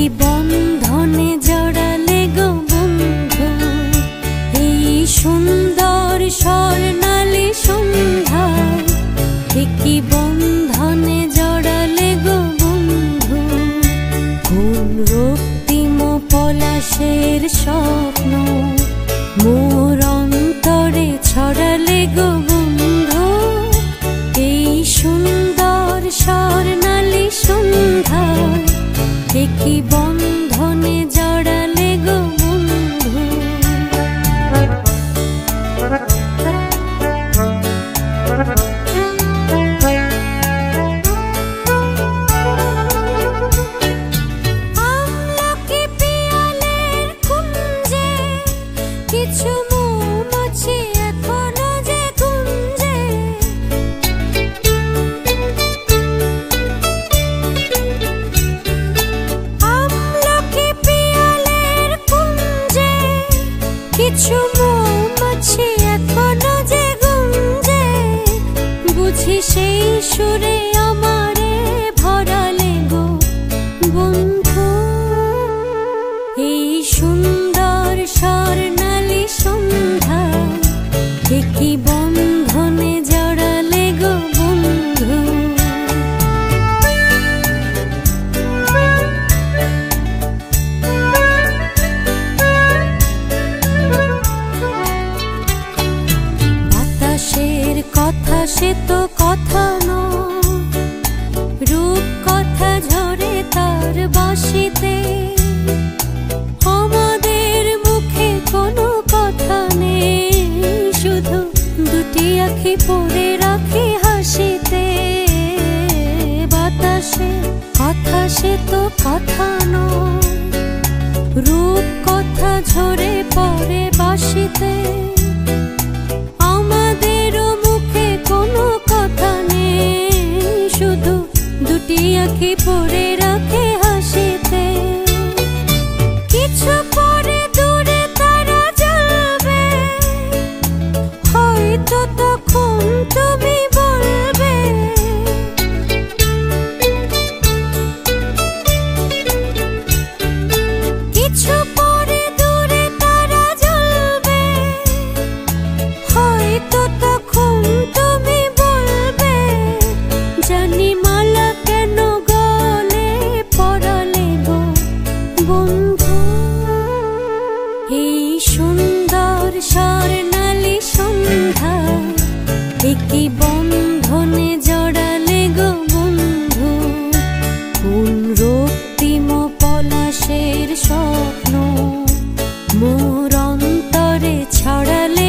কি বন্ধনে জড়ালে গো বন্ধু এই সুন্দর স্বর্ণালী সন্ধ্যায়। কি বন্ধনে জড়ালে গো বন্ধু কোন রক্তিম পলাশের স্বপ্ন মোর অন্তরে ছড়ালে গো বন্ধু এই সুন্দর স্বর্ণালী সন্ধ্যায়। কি বন্ধনে জড়ালে গো বন্ধু। আমলকি পিয়ালের কুঞ্জে কিছু মৌমাছি এখনো যে গুঞ্জে। আমলকি পিয়ালের কুঞ্জে কিছু মৌমাছি এখনো যে গুঞ্জে। বুঝি সেই সুরে আমারে ভরালে গো বন্ধু এই সুন্দর স্বর্ণালী সন্ধ্যায়। কি বন্ধনে জড়ালে গো বন্ধু। বাতাসের কথা সে তো কথা নয়, রূপ কথা ঝরে তার বাঁশিতে। আমাদের মুখে কোনো কথা নেই, শুধু দুটি আঁখি পড়ে রাখি হাসিতে। বাতাসের কথা সে তো কথা নয়, রূপ কথা ঝরে পড়ে বাঁশিতে। আমাদেরও মুখে কোনো কথা নেই, শুধু দুটি আঁখি পড়ে রাখে হাসিতে। কিছু পরে দূরে তারা জ্বলবে, হয়তো তখন তুমি বলবে কিছু পরে দূরে তারা জ্বলবে, হয়তো তখন তুমি বলবে জানি মালা কেন গলে পরালে গো বন্ধু এই সুন্দর স্বর্ণালী সন্ধ্যায়। কি বন্ধনে জড়ালে গো বন্ধু কোন রক্তিম পলাশের স্বপ্ন মোর অন্তরে ছড়ালে